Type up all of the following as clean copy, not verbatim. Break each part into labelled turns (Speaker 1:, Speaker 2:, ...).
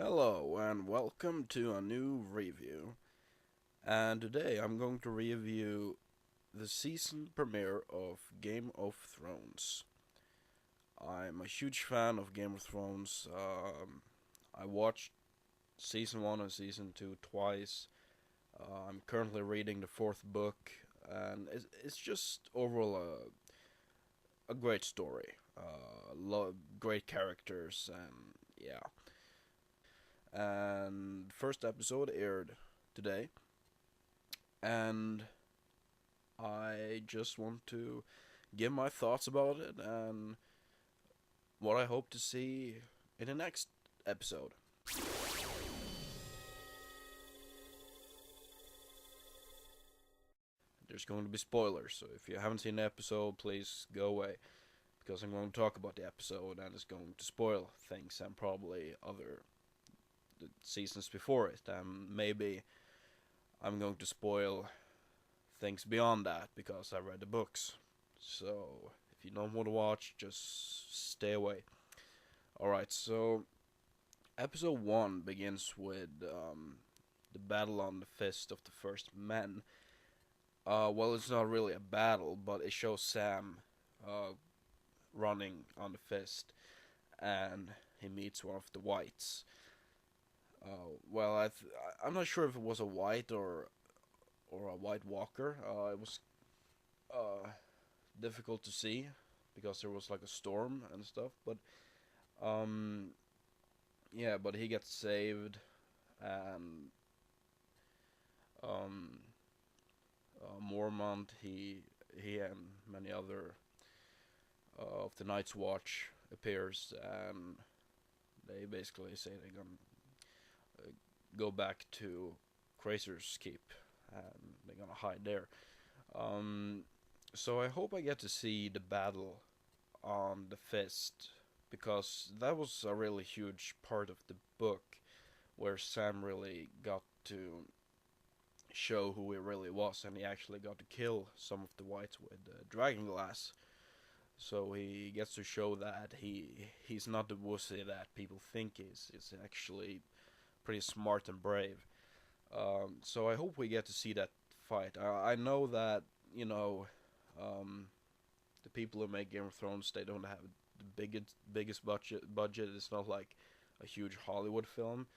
Speaker 1: Hello and welcome to a new review. And today I'm going to review the season premiere of Game of Thrones. I'm a huge fan of Game of Thrones. I watched season 1 and season 2 twice. I'm currently reading the fourth book, and it's just overall a great story. Great characters, and yeah. And first episode aired today, and I just want to give my thoughts about it and what I hope to see in the next episode. There's going to be spoilers, so if you haven't seen the episode, please go away because I'm going to talk about the episode and it's going to spoil things and probably other seasons before it, and maybe I'm going to spoil things beyond that because I read the books. So if you don't want to watch, just stay away. Alright, so episode 1 begins with the battle on the Fist of the First Men. Well, it's not really a battle, but it shows Sam running on the Fist, and he meets one of the Whites. Well, I'm not sure if it was a White or a White Walker. It was uh, difficult to see because there was like a storm and stuff, but um, yeah, but he gets saved, and um, Mormont, he and many other of the Night's Watch appears, and they basically say they're gonna go back to Crazer's Keep, and they're gonna hide there. Um, so I hope I get to see the battle on the Fist, because that was a really huge part of the book where Sam really got to show who he really was, and he actually got to kill some of the Whites with dragon glass. So he gets to show that he's not the wussy that people think he is. He's actually pretty smart and brave. So I hope we get to see that fight. I know that um, the people who make Game of Thrones, they don't have the biggest budget. It's not like a huge Hollywood film,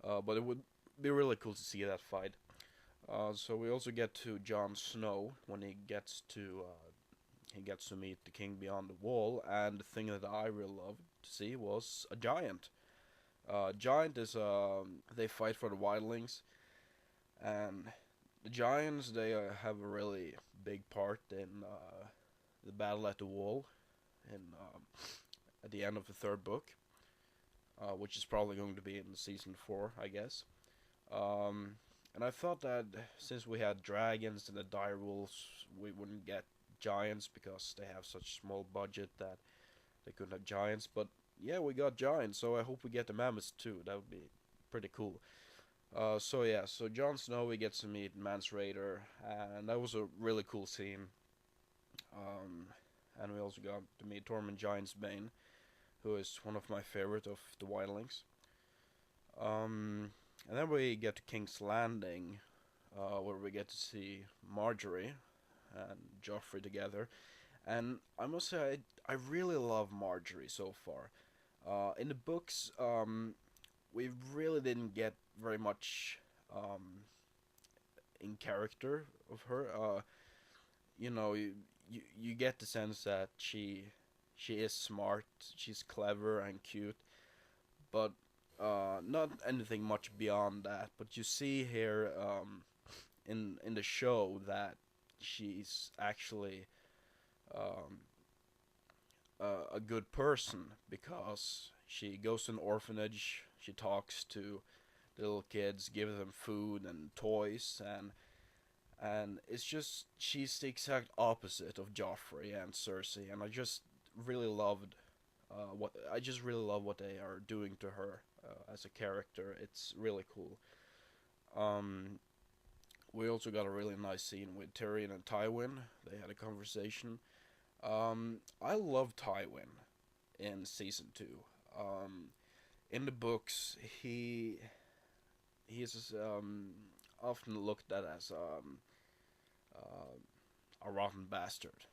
Speaker 1: but it would be really cool to see that fight. So we also get to Jon Snow when he gets to meet the King beyond the wall, and the thing that I really loved to see was a giant. Giant is they fight for the wildlings, and the giants, they have a really big part in the battle at the wall, in at the end of the third book, which is probably going to be in season 4, I guess. Um, and I thought that since we had dragons and the dire wolves, we wouldn't get giants because they have such small budget that they couldn't have giants. But yeah, we got giants, so I hope we get the mammoths too. That would be pretty cool. So yeah, so Jon Snow, we get to meet Mance Rayder, and that was a really cool scene. Um, and we also got to meet Tormund Giantsbane, who is one of my favorite of the wildlings. And then we get to King's Landing, where we get to see Marjorie and Joffrey together. And I must say, I really love Marjorie so far. In the books, we really didn't get very much in character of her. You get the sense that she is smart, she's clever and cute, but not anything much beyond that. But you see here in the show that she's actually um, a good person because she goes to an orphanage, she talks to the little kids, gives them food and toys, and it's just she's the exact opposite of Joffrey and Cersei, and I just really love what they are doing to her as a character. It's really cool. Um, we also got a really nice scene with Tyrion and Tywin. They had a conversation. I love Tywin in season 2. Um, in the books, he is often looked at as a rotten bastard.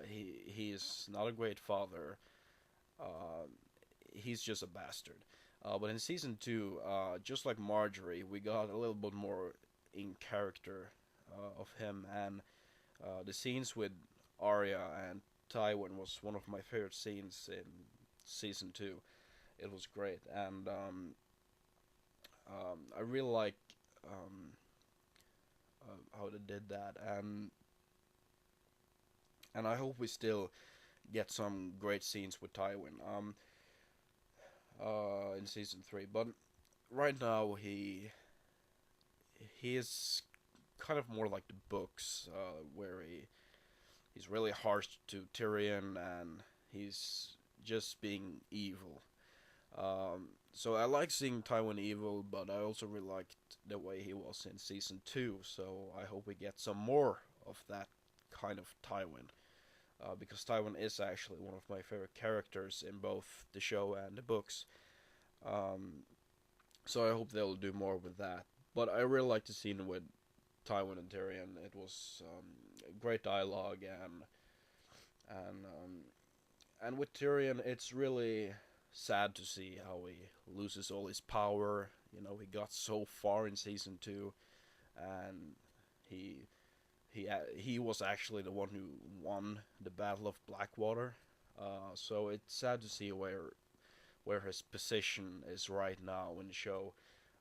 Speaker 1: He is not a great father. Uh, he's just a bastard. But in season two, just like Marjorie, we got a little bit more in character of him, and the scenes with Arya and Tywin was one of my favorite scenes in season two. It was great, and I really like um, how they did that, and I hope we still get some great scenes with Tywin in season three. But right now he is kind of more like the books, where he's really harsh to Tyrion and he's just being evil. So I like seeing Tywin evil, but I also really liked the way he was in season two. So I hope we get some more of that kind of Tywin, because Tywin is actually one of my favorite characters in both the show and the books. Um, so I hope they'll do more with that. But I really liked the scene with Tywin and Tyrion. It was great dialogue, and and with Tyrion, it's really sad to see how he loses all his power. You know, he got so far in season two, and he he was actually the one who won the Battle of Blackwater. So it's sad to see where his position is right now in the show.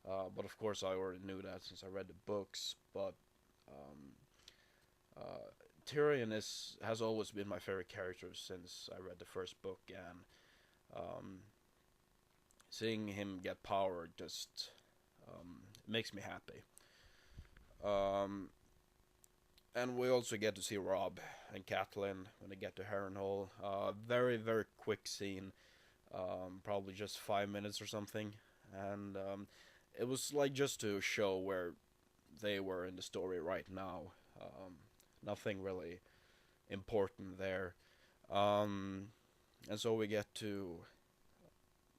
Speaker 1: But of course, I already knew that since I read the books. But um, uh, Tyrion is has always been my favorite character since I read the first book, and um, seeing him get power just makes me happy. Um, and we also get to see Rob and Catelyn when they get to Harrenhal. Very very quick scene, probably just 5 minutes or something, and it was like just to show where they were in the story right now. Um, Nothing really important there. Um, and so we get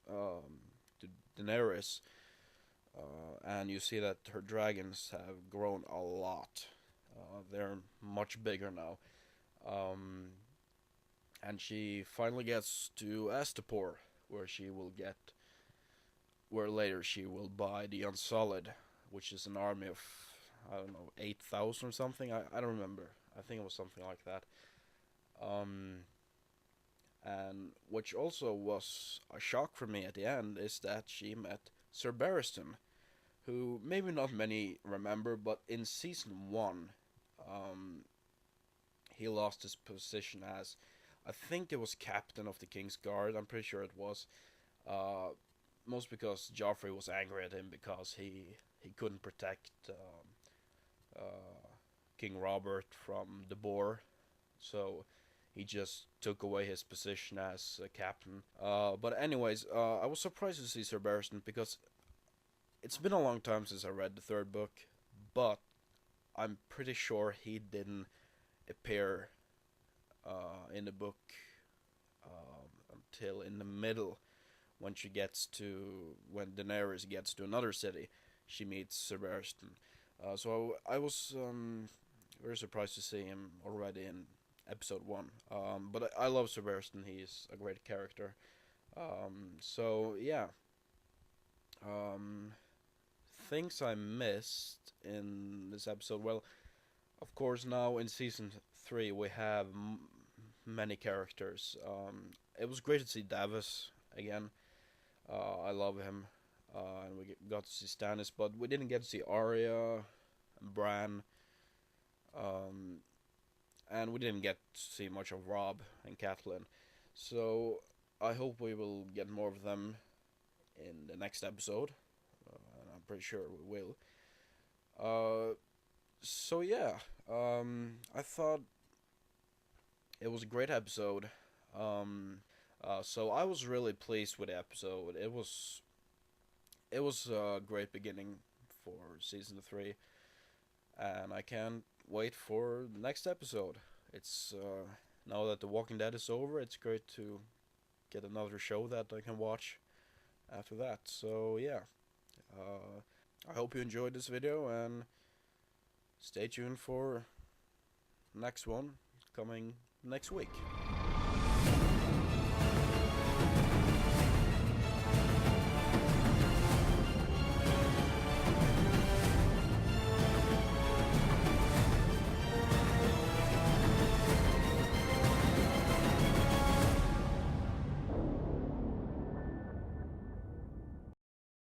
Speaker 1: um, to Daenerys, and you see that her dragons have grown a lot. They're much bigger now. Um, and she finally gets to Astapor, where she will get, where later she will buy the Unsullied, which is an army of, I don't know, 8,000 or something. I don't remember. I think it was something like that. Um, and which also was a shock for me at the end is that she met Sir Barristan, who maybe not many remember, but in season one, um, he lost his position as, I think it was captain of the King's Guard. I'm pretty sure it was. Uh, Most because Joffrey was angry at him because he couldn't protect King Robert from the boar, so he just took away his position as a captain. But anyways, I was surprised to see Sir Barristan because it's been a long time since I read the third book, but I'm pretty sure he didn't appear in the book until in the middle when Daenerys gets to another city, she meets Sir Barristan. So I was very surprised to see him already in episode one. But I love Sir Barristan. He's a great character. So yeah. Um, Things I missed in this episode. Well, of course, now in season three we have many characters. It was great to see Davos again. I love him. And we got to see Stannis, but we didn't get to see Arya and Bran. Um, and we didn't get to see much of Rob and Catelyn. So I hope we will get more of them in the next episode. And I'm pretty sure we will. So yeah, I thought it was a great episode. So I was really pleased with the episode. It was a great beginning for season three, and I can't wait for the next episode. It's now that The Walking Dead is over, it's great to get another show that I can watch, after that. So yeah, I hope you enjoyed this video, and stay tuned for next one coming next week.